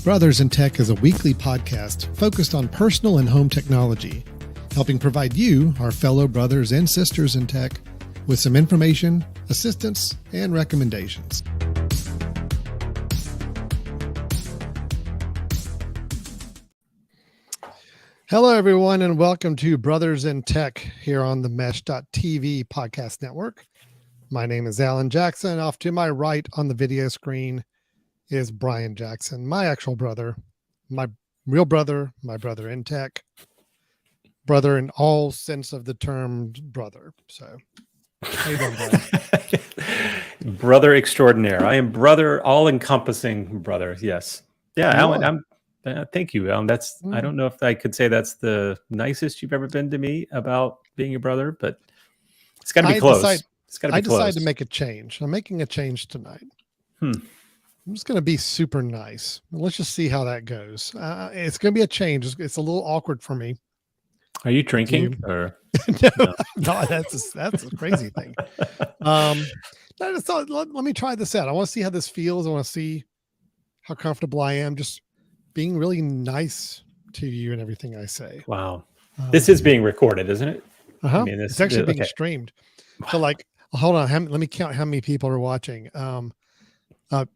Brothers in Tech is a weekly podcast focused on personal and home technology, helping provide you, our fellow brothers and sisters in tech, with some information, assistance, and recommendations. Hello, everyone, and welcome to Brothers in Tech here on the Mesh.tv podcast network. My name is Alan Jackson. Off to my right on the video screen is Brian Jackson, my actual brother, my real brother, my brother in tech, brother in all sense of the term brother. So, how you doing, Brian? Brother extraordinaire. I am brother, all-encompassing brother. Yes. Yeah, Alan, I'm thank you, Alan. I don't know if I could say that's the nicest you've ever been to me about being a brother, but it's got to be close. I decided to make a change. I'm making a change tonight. I'm just going to be super nice. Let's just see how that goes. It's going to be a change. It's a little awkward for me. Are you drinking? Or no, that's a crazy thing. I just thought, let me try this out. I want to see how this feels. I want to see how comfortable I am just being really nice to you and everything I say. Wow. This is being recorded, isn't it? Uh-huh. I mean, it's actually being streamed. Wow. So hold on. Let me count how many people are watching. The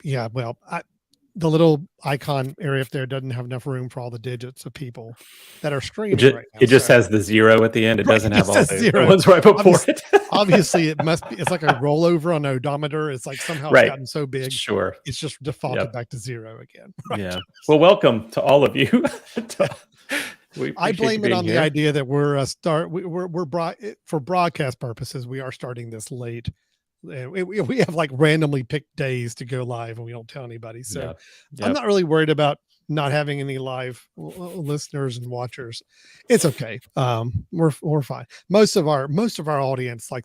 little icon area up there doesn't have enough room for all the digits of people that are streaming right now. It just has the 0 at the end. It doesn't have all the ones right before it. Obviously, it must be. It's like a rollover on an odometer. It's like somehow it's gotten so big. Sure. It's just defaulted back to 0 again. Right? Yeah. Well, welcome to all of you. I blame it on the idea that we're for broadcast purposes. We are starting this late. We have like randomly picked days to go live and we don't tell anybody. So I'm not really worried about not having any live listeners and watchers. It's okay. We're fine. Most of our audience, like,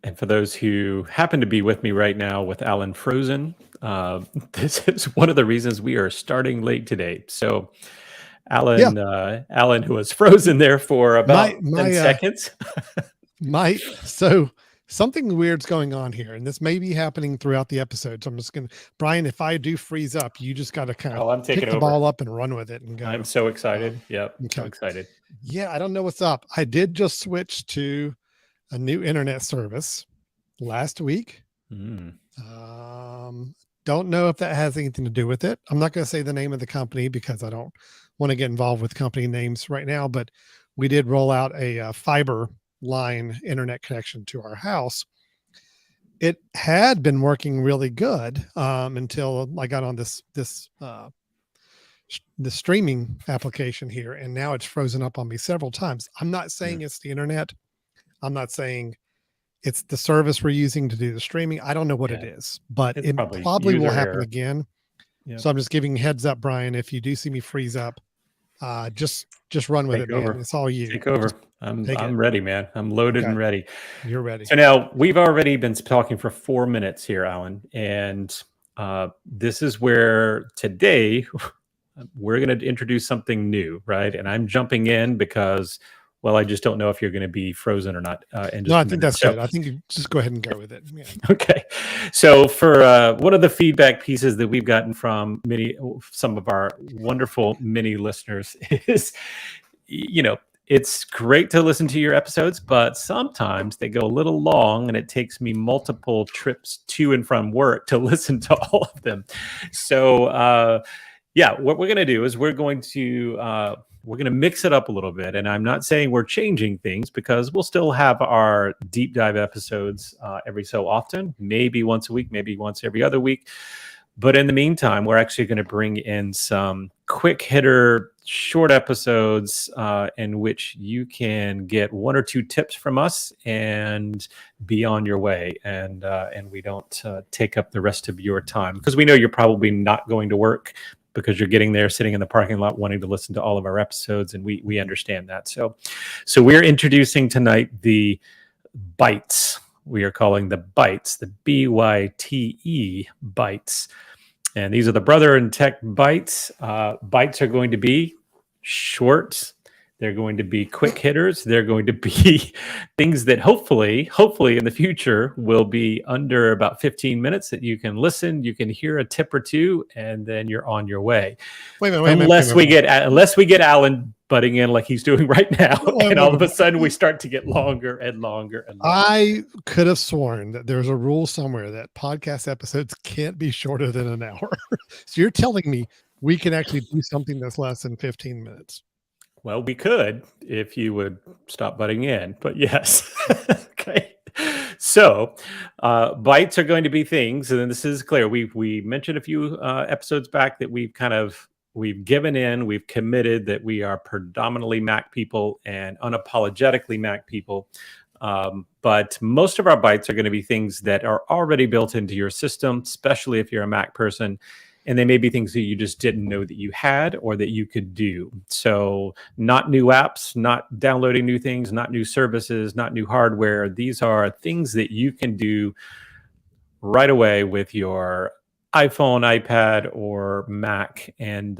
and for those who happen to be with me right now with Alan frozen, this is one of the reasons we are starting late today. So Alan, who was frozen there for about 10 seconds. So something weird's going on here, and this may be happening throughout the episode. So I'm just going to, Brian, if I do freeze up, you just got to kind of pick the ball up and run with it and go. I'm so excited. I'm so excited. Yeah, I don't know what's up. I did just switch to a new internet service last week. Don't know if that has anything to do with it. I'm not going to say the name of the company because I don't want to get involved with company names right now, but we did roll out a fiber line internet connection to our house. It had been working really good until I got on the streaming application here, and now it's frozen up on me several times. I'm not saying it's the internet. I'm not saying it's the service we're using to do the streaming. I don't know what it is, but it probably will happen again. Yeah. So I'm just giving heads up, Brian. If you do see me freeze up, just run with it, man. It's all you. Take over. I'm ready, man. I'm loaded and ready. You're ready. So now we've already been talking for 4 minutes here, Alan, and this is where today we're going to introduce something new, right? And I'm jumping in because, well, I just don't know if you're going to be frozen or not. I think that's good. I think you just go ahead and go with it. Yeah. Okay. So for one of the feedback pieces that we've gotten from some of our wonderful mini listeners is, it's great to listen to your episodes, but sometimes they go a little long and it takes me multiple trips to and from work to listen to all of them. So, what we're going to do is we're going to mix it up a little bit. And I'm not saying we're changing things because we'll still have our deep dive episodes every so often, maybe once a week, maybe once every other week. But in the meantime, we're actually going to bring in some quick hitter short episodes in which you can get 1 or 2 tips from us and be on your way. And we don't take up the rest of your time because we know you're probably not going to work because you're getting there, sitting in the parking lot, wanting to listen to all of our episodes, and we understand that. So we're introducing tonight the BYTES. We are calling the BYTES, the BYTE BYTES. And these are the Brother in Tech BYTES. BYTES are going to be short, They're going to be quick hitters. They're going to be things that hopefully in the future will be under about 15 minutes that you can listen, you can hear a tip or two, and then you're on your way. Unless we get Alan butting in like he's doing right now, and all of a sudden we start to get longer and longer and longer. I could have sworn that there's a rule somewhere that podcast episodes can't be shorter than an hour. So you're telling me we can actually do something that's less than 15 minutes? Well, we could if you would stop butting in, but yes. Okay. So bites are going to be things, and this is clear. We mentioned a few episodes back that we've given in, we've committed that we are predominantly Mac people and unapologetically Mac people. But most of our bites are going to be things that are already built into your system, especially if you're a Mac person. And they may be things that you just didn't know that you had or that you could do. So not new apps, not downloading new things, not new services, not new hardware. These are things that you can do right away with your iPhone, iPad, or Mac, and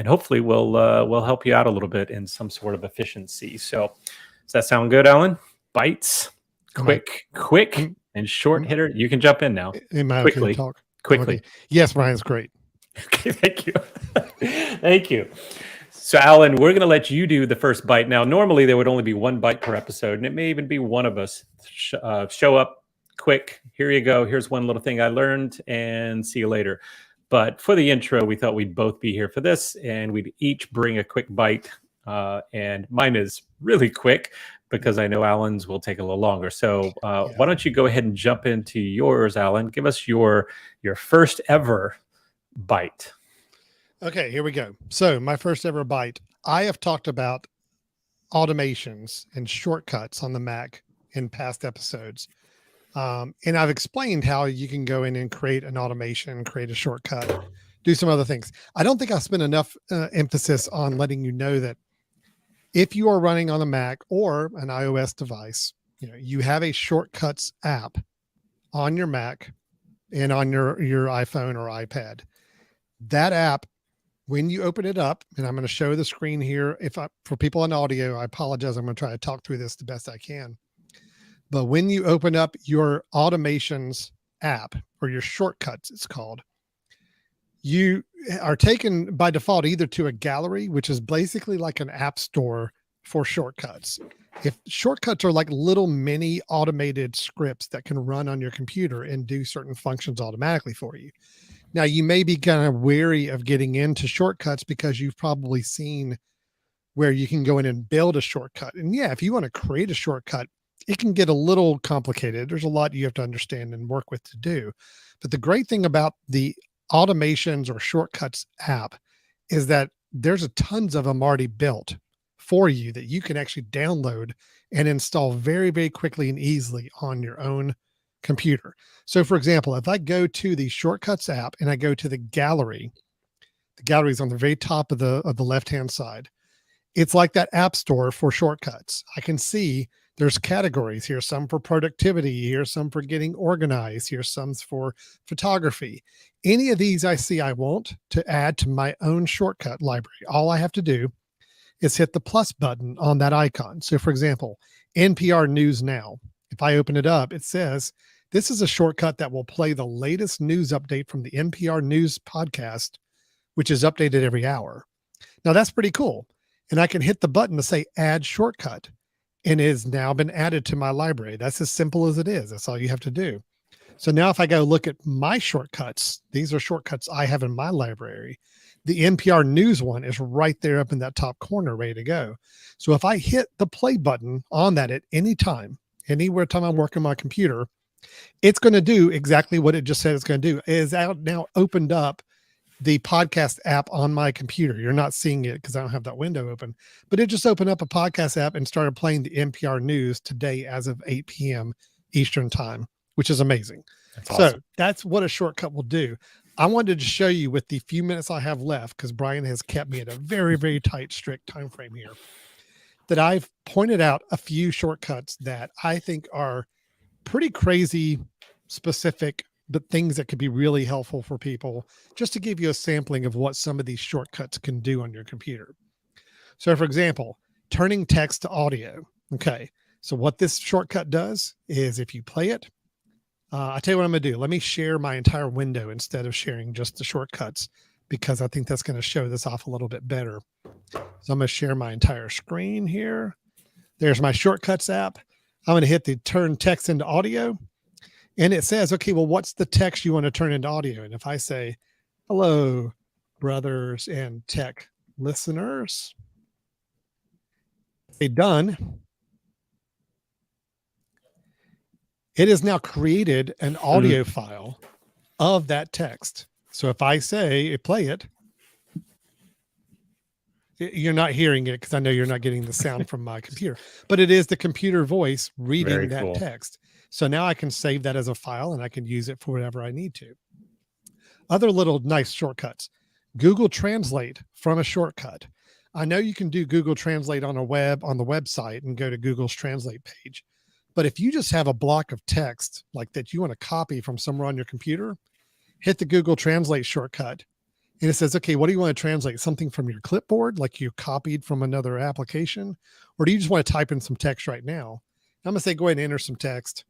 hopefully will help you out a little bit in some sort of efficiency. So does that sound good, Alan? Bites, quick, and short hitter. You can jump in now. Quickly. Okay. Yes, Brian's great. Okay, thank you. Thank you. So, Alan, we're going to let you do the first bite. Now, normally there would only be one bite per episode, and it may even be one of us show up quick. Here you go. Here's one little thing I learned, and see you later. But for the intro, we thought we'd both be here for this, and we'd each bring a quick bite. And mine is really quick because I know Alan's will take a little longer. So why don't you go ahead and jump into yours, Alan? Give us your first ever bite. Okay, here we go. So my first ever bite. I have talked about automations and shortcuts on the Mac in past episodes. And I've explained how you can go in and create an automation, create a shortcut, do some other things. I don't think I spent enough emphasis on letting you know that if you are running on a Mac or an iOS device, you have a shortcuts app on your Mac and on your iPhone or iPad. That app, when you open it up, and I'm going to show the screen here. For people on audio, I apologize. I'm going to try to talk through this the best I can. But when you open up your automations app, or your shortcuts, it's called, you are taken by default either to a gallery, which is basically like an app store for shortcuts. If shortcuts are like little mini automated scripts that can run on your computer and do certain functions automatically for you. Now, you may be kind of wary of getting into shortcuts because you've probably seen where you can go in and build a shortcut. And yeah, if you want to create a shortcut, it can get a little complicated. There's a lot you have to understand and work with to do. But the great thing about the automations or shortcuts app is that there's tons of them already built for you that you can actually download and install very, very quickly and easily on your own computer. So for example, if I go to the shortcuts app and I go to the gallery is on the very top of the left-hand side. It's like that app store for shortcuts. I can see there's categories here, some for productivity, here's some for getting organized, here's some for photography. Any of these I see I want to add to my own shortcut library. All I have to do is hit the plus button on that icon. So for example, NPR News Now. If I open it up, it says, this is a shortcut that will play the latest news update from the NPR News podcast, which is updated every hour. Now that's pretty cool. And I can hit the button to say add shortcut, and it has now been added to my library. That's as simple as it is. That's all you have to do. So now if I go look at my shortcuts, these are shortcuts I have in my library. The NPR News one is right there up in that top corner, ready to go. So if I hit the play button on that at any time, anywhere time I'm working my computer, it's going to do exactly what it just said it's going to do. It is out now opened up the podcast app on my computer. You're not seeing it because I don't have that window open, but it just opened up a podcast app and started playing the NPR News today as of 8 p.m. Eastern time, which is amazing. That's awesome. So that's what a shortcut will do. I wanted to show you with the few minutes I have left, because Brian has kept me at a very, very tight, strict time frame here, that I've pointed out a few shortcuts that I think are pretty crazy specific, but things that could be really helpful for people, just to give you a sampling of what some of these shortcuts can do on your computer. So for example, turning text to audio. Okay. So what this shortcut does is if you play it, I'll tell you what I'm going to do. Let me share my entire window instead of sharing just the shortcuts, because I think that's going to show this off a little bit better. So I'm going to share my entire screen here. There's my shortcuts app. I'm going to hit the turn text into audio, and it says, okay, well, what's the text you want to turn into audio? And if I say, hello, brothers and tech listeners, say done, it has now created an audio file of that text. So if I say play it, you're not hearing it because I know you're not getting the sound from my computer, but it is the computer voice reading that text. So now I can save that as a file and I can use it for whatever I need to. Other little nice shortcuts. Google Translate from a shortcut. I know you can do Google Translate on the website and go to Google's Translate page. But if you just have a block of text like that you want to copy from somewhere on your computer, hit the Google Translate shortcut. And it says, okay, what do you want to translate? Something from your clipboard, like you copied from another application? Or do you just want to type in some text right now? I'm going to say, go ahead and enter some text.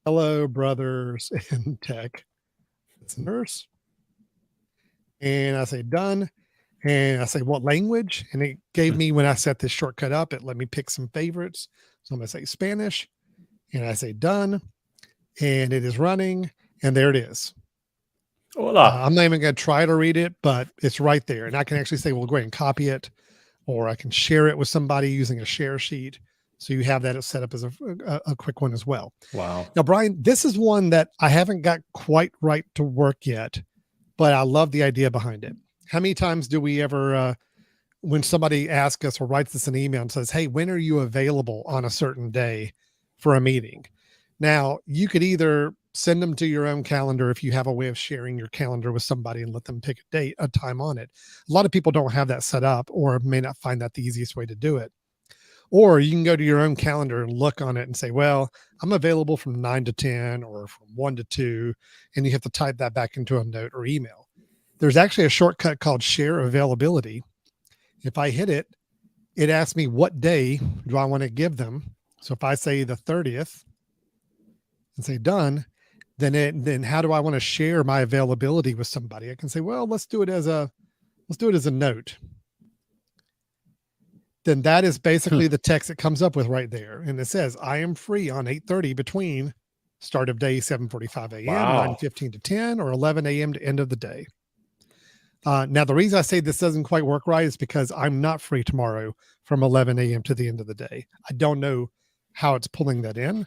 Hello, brothers and tech listeners. And I say done. And I say, what language? And it gave me, when I set this shortcut up, it let me pick some favorites. So I'm going to say Spanish. And I say done. And it is running. And there it is. I'm not even going to try to read it, but it's right there. And I can actually say, well, go ahead and copy it, or I can share it with somebody using a share sheet. So you have that set up as a quick one as well. Wow. Now, Brian, this is one that I haven't got quite right to work yet, but I love the idea behind it. How many times do we ever, when somebody asks us or writes us an email and says, hey, when are you available on a certain day for a meeting? Now, you could either send them to your own calendar if you have a way of sharing your calendar with somebody and let them pick a time on it. A lot of people don't have that set up or may not find that the easiest way to do it. Or you can go to your own calendar and look on it and say, well, I'm available from 9 to 10 or from 1 to 2, and you have to type that back into a note or email. There's actually a shortcut called Share Availability. If I hit it, it asks me what day do I want to give them. So if I say the 30th and say done, then how do I want to share my availability with somebody? I can say, well, let's do it as a note. Then that is basically the text it comes up with right there. And it says, I am free on 8:30 between start of day 7:45 a.m., 9:15 to 10, or 11 a.m. to end of the day. Now, the reason I say this doesn't quite work right is because I'm not free tomorrow from 11 a.m. to the end of the day. I don't know how it's pulling that in.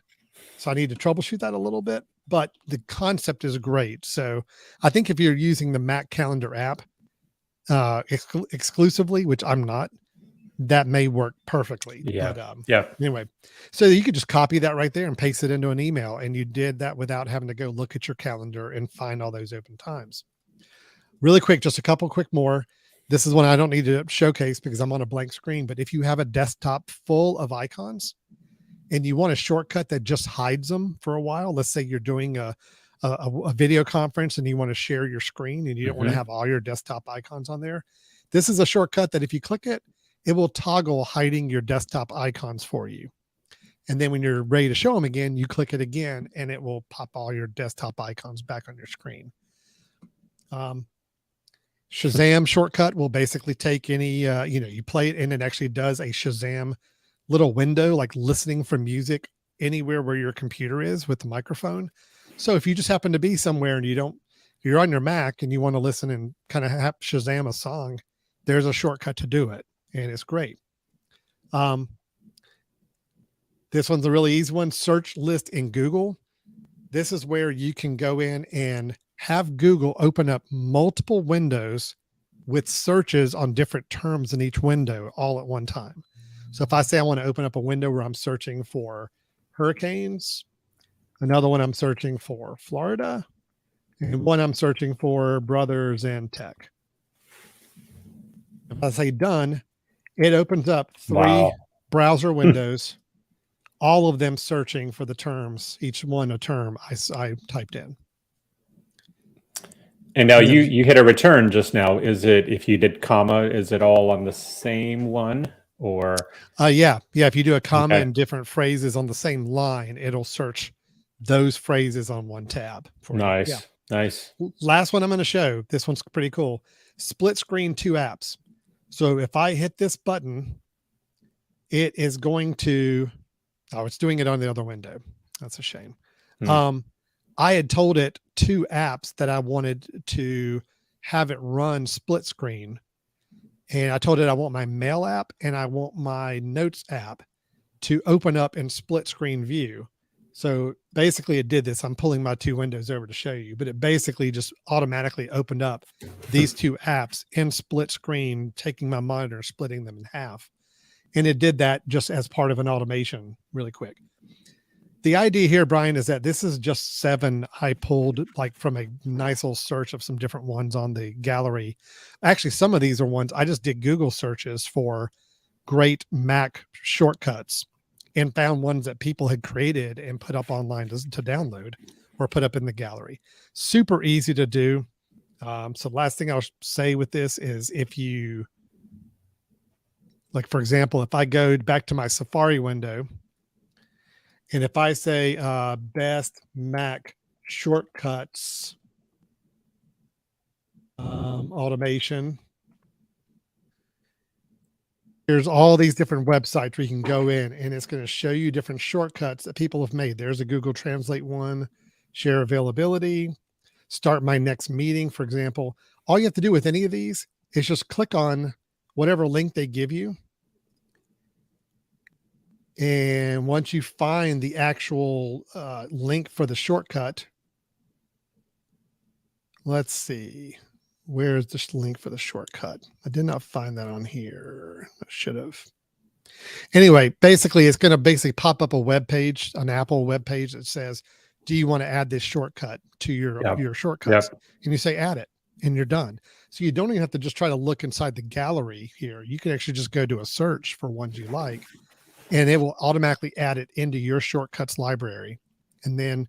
So I need to troubleshoot that a little bit, but the concept is great. So I think if you're using the Mac Calendar app exclusively, which I'm not, that may work perfectly. Yeah. But, anyway, so you could just copy that right there and paste it into an email. And you did that without having to go look at your calendar and find all those open times. Really quick, just a couple quick more. This is one I don't need to showcase because I'm on a blank screen, but if you have a desktop full of icons and you want a shortcut that just hides them for a while, let's say you're doing a video conference and you want to share your screen and you don't want to have all your desktop icons on there. This is a shortcut that if you click it, it will toggle hiding your desktop icons for you. And then when you're ready to show them again, you click it again and it will pop all your desktop icons back on your screen. Shazam shortcut will basically take any, you play it and it actually does a Shazam little window, like listening for music anywhere where your computer is with the microphone. So if you just happen to be somewhere and you're on your Mac and you want to listen and kind of have Shazam a song, there's a shortcut to do it. And it's great. This one's a really easy one. Search list in Google. This is where you can go in and have Google open up multiple windows with searches on different terms in each window all at one time. So if I say I want to open up a window where I'm searching for hurricanes, another one I'm searching for Florida, and one I'm searching for brothers and tech. If I say done, it opens up 3 browser windows, all of them searching for the terms, each one a term I typed in. And now you hit a return just now. Is it, if you did comma, is it all on the same one? or Yeah. If you do a comma okay. and different phrases on the same line, it'll search those phrases on one tab for you. Yeah. Nice. Last one I'm going to show. This one's pretty cool. Split screen 2 apps. So if I hit this button, it is going to, oh, it's doing it on the other window. That's a shame. I had told it 2 apps that I wanted to have it run split screen. And I told it I want my mail app and I want my notes app to open up in split screen view. So basically it did this. I'm pulling my 2 windows over to show you, but it basically just automatically opened up these 2 apps in split screen, taking my monitor, splitting them in half. And it did that just as part of an automation really quick. The idea here, Brian, is that this is just 7 I pulled like from a nice little search of some different ones on the gallery. Actually, some of these are ones I just did Google searches for great Mac shortcuts and found ones that people had created and put up online to download or put up in the gallery. Super easy to do. So last thing I'll say with this is if you, like, for example, if I go back to my Safari window, and if I say best Mac shortcuts automation, there's all these different websites where you can go in and it's going to show you different shortcuts that people have made. There's a Google Translate one, share availability, start my next meeting, for example. All you have to do with any of these is just click on whatever link they give you. And once you find the actual link for the shortcut, let's see, where's this link for the shortcut? I did not find that on here. I should have. Anyway, basically, it's going to pop up a web page, an Apple web page that says, do you want to add this shortcut to your shortcuts? And you say, add it, and you're done. So you don't even have to just try to look inside the gallery here. You can actually just go do a search for ones you like, and it will automatically add it into your shortcuts library. And then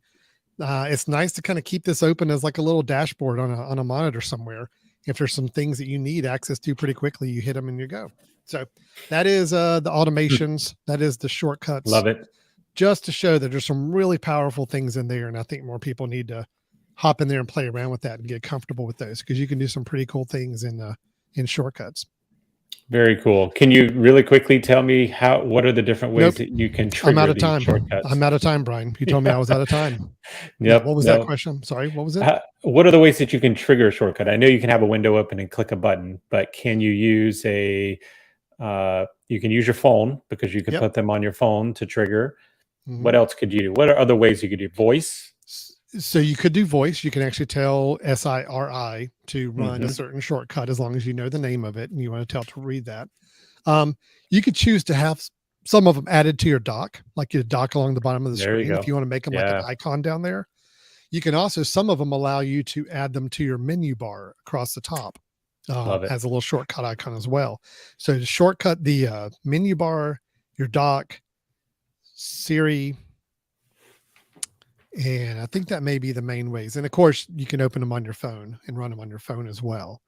it's nice to kind of keep this open as like a little dashboard on a monitor somewhere. If there's some things that you need access to pretty quickly, you hit them and you go. So that is the automations. That is the shortcuts. Love it. Just to show that there's some really powerful things in there. And I think more people need to hop in there and play around with that and get comfortable with those, because you can do some pretty cool things in shortcuts. Very cool. Can you really quickly tell me what are the different ways that you can trigger I'm out of time. Shortcuts? I'm out of time, Brian. You told me I was out of time. Yep. What was that question? Sorry, what was it? What are the ways that you can trigger a shortcut? I know you can have a window open and click a button, but can you use you can use your phone, because you can put them on your phone to trigger. Mm-hmm. What else could you do? What are other ways you could do? Voice? So you could do voice. You can actually tell SIRI to run a certain shortcut as long as you know the name of it and you want to tell it to read that. You could choose to have some of them added to your dock, like your dock along the bottom of the screen. If you want to make them like an icon down there. You can also, some of them allow you to add them to your menu bar across the top as a little shortcut icon as well. So to shortcut the menu bar, your dock, Siri, and I think that may be the main ways. And of course, you can open them on your phone and run them on your phone as well.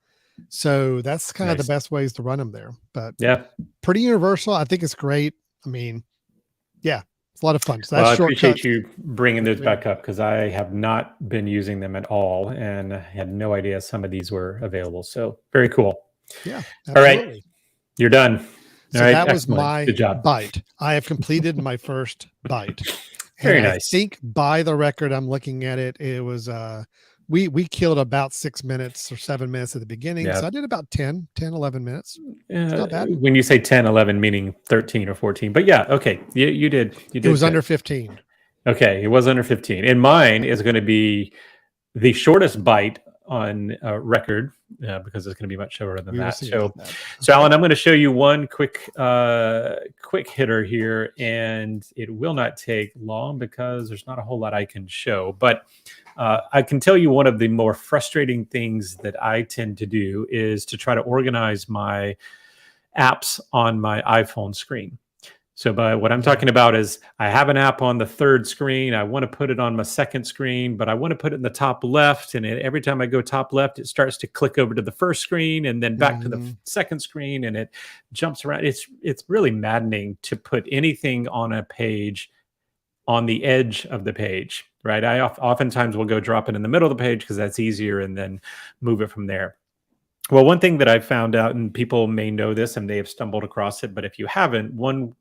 So that's kind of the best ways to run them there. But pretty universal. I think it's great. I mean, it's a lot of fun. So that's I appreciate you bringing those back up, because I have not been using them at all and I had no idea some of these were available. So very cool. Yeah. Absolutely. All right. You're done. So that was my bite. I have completed my first bite. Very nice. I think by the record, I'm looking at it, it was we killed about 6 minutes or 7 minutes at the beginning. So I did about 10, 11 minutes. It's not bad. When you say 10, 11, meaning 13 or 14. But okay. You did. It was under 15. Okay. It was under 15. And mine is going to be the shortest bite on record, because it's going to be much shorter than that. So Alan, I'm going to show you one quick hitter here, and it will not take long because there's not a whole lot I can show. But I can tell you one of the more frustrating things that I tend to do is to try to organize my apps on my iPhone screen. So by what I'm talking about is I have an app on the third screen. I want to put it on my second screen, but I want to put it in the top left. And every time I go top left, it starts to click over to the first screen and then back to the second screen, and it jumps around. It's really maddening to put anything on a page on the edge of the page, right? I oftentimes will go drop it in the middle of the page because that's easier and then move it from there. Well, one thing that I found out, and people may know this and they have stumbled across it, but if you haven't, one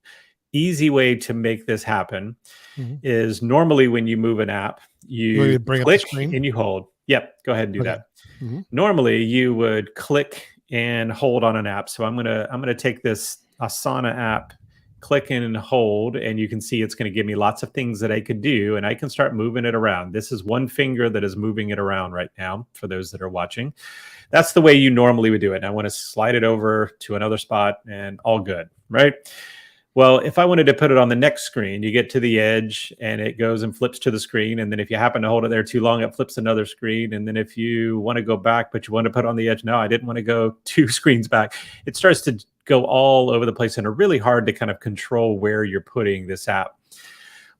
easy way to make this happen is normally when you move an app, you click and you hold. Yep, go ahead and do that. Normally you would click and hold on an app. So I'm gonna take this Asana app, click and hold, and you can see it's going to give me lots of things that I could do, and I can start moving it around. This is one finger that is moving it around right now for those that are watching. That's the way you normally would do it. And I want to slide it over to another spot and all good, right? Well, if I wanted to put it on the next screen, you get to the edge and it goes and flips to the screen. And then if you happen to hold it there too long, it flips another screen. And then if you want to go back, but you want to put it on the edge, no, I didn't want to go 2 screens back. It starts to go all over the place and are really hard to kind of control where you're putting this app.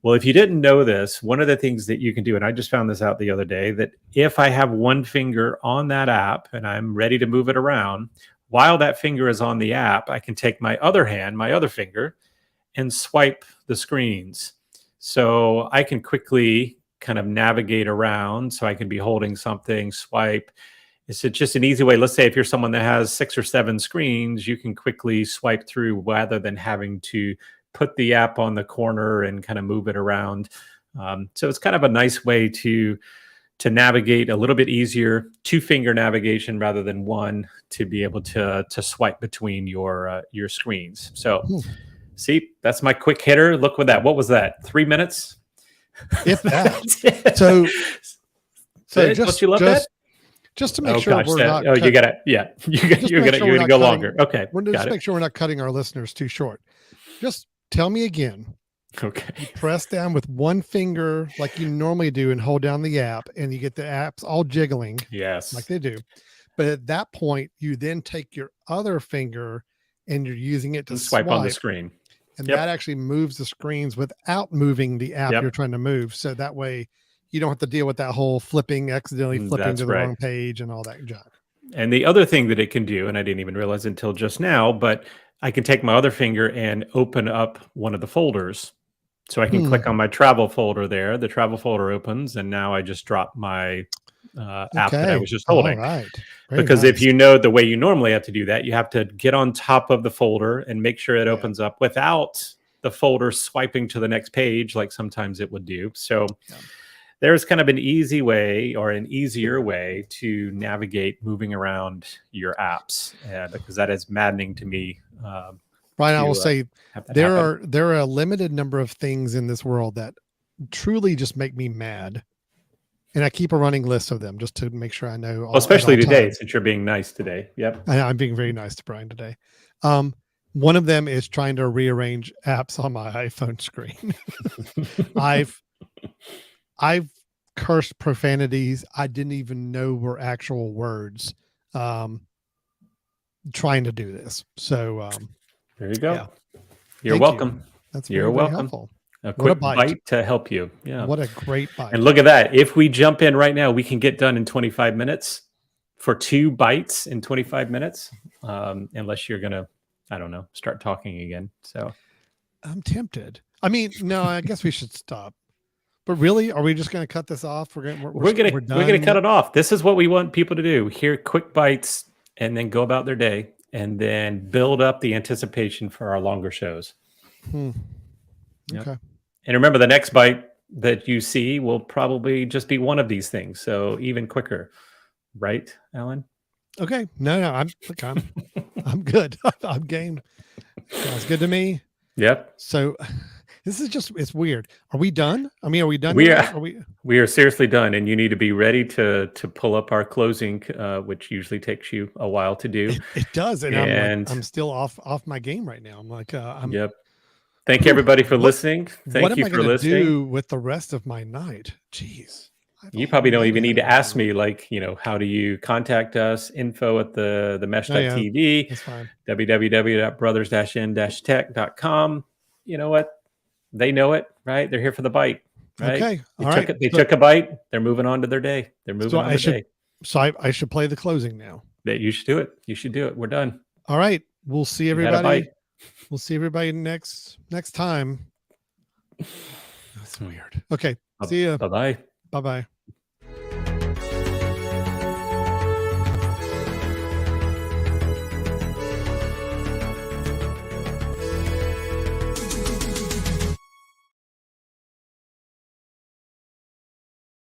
Well, if you didn't know this, one of the things that you can do, and I just found this out the other day, that if I have one finger on that app and I'm ready to move it around, while that finger is on the app, I can take my other hand, my other finger, and swipe the screens. So I can quickly kind of navigate around. So I can be holding something, swipe. It's just an easy way. Let's say if you're someone that has 6 or 7 screens, you can quickly swipe through rather than having to put the app on the corner and kind of move it around. So it's kind of a nice way to navigate a little bit easier, 2-finger navigation rather than one, to be able to swipe between your screens. So see, that's my quick hitter. Look with that. What was that? 3 minutes? If that. so just you love that? Just to make sure we're not. Oh, you gotta. Yeah, you're gonna go longer. Okay, we're just make sure we're not cutting our listeners too short. Just tell me again. Okay. You press down with one finger like you normally do and hold down the app, and you get the apps all jiggling. Yes, like they do. But at that point, you then take your other finger and you're using it to swipe on the screen. And that actually moves the screens without moving the app you're trying to move. So that way you don't have to deal with that whole accidentally flipping to the wrong page and all that junk. And the other thing that it can do, and I didn't even realize until just now, but I can take my other finger and open up one of the folders. So I can click on my travel folder there. The travel folder opens, and now I just drop my app that I was just holding. All right. Because if you know the way you normally have to do that, you have to get on top of the folder and make sure it opens up without the folder swiping to the next page like sometimes it would do. So there's kind of an easy way or an easier way to navigate moving around your apps, because that is maddening to me. Brian, I will say there are a limited number of things in this world that truly just make me mad. And I keep a running list of them just to make sure I know. Well, especially today, since you're being nice today. Yep. I'm being very nice to Brian today. One of them is trying to rearrange apps on my iPhone screen. I've cursed profanities I didn't even know were actual words trying to do this. So there you go. You're welcome. That's very welcome. Helpful. A quick bite to help you. Yeah. What a great bite. And look at that. If we jump in right now, we can get done in 25 minutes for 2 bites in 25 minutes. Unless you're going to, I don't know, start talking again. So I'm tempted. I mean, no, I guess we should stop. But really, are we just going to cut this off? We're going to cut it off. This is what we want people to do. Hear quick bites and then go about their day and then build up the anticipation for our longer shows. Okay. Yep. And remember, the next bite that you see will probably just be one of these things. So even quicker. Right, Alan? Okay. No, I'm good. I'm game. Sounds good to me. Yep. So this is it's weird. Are we done? I mean, are we done? We are seriously done. And you need to be ready to pull up our closing, which usually takes you a while to do. It does. And I'm still off my game right now. I'm like, yep. Thank you, everybody, for listening. Thank you for listening. What am I going to do with the rest of my night? Jeez. You probably don't even need to ask me, like, how do you contact us? Info at the mesh.tv, that's fine. www.brothers-n-tech.com. you know what? They know it, right? They're here for the bite, right? Okay. They All took right. it. They took a bite. They're moving on to their day. They're moving on I to should, day. so I should play the closing now. That you should do it. You should do it. We're done. All right. We'll see You had a everybody. bite. We'll see everybody next time. That's weird. Okay. See ya. Bye-bye. Bye-bye.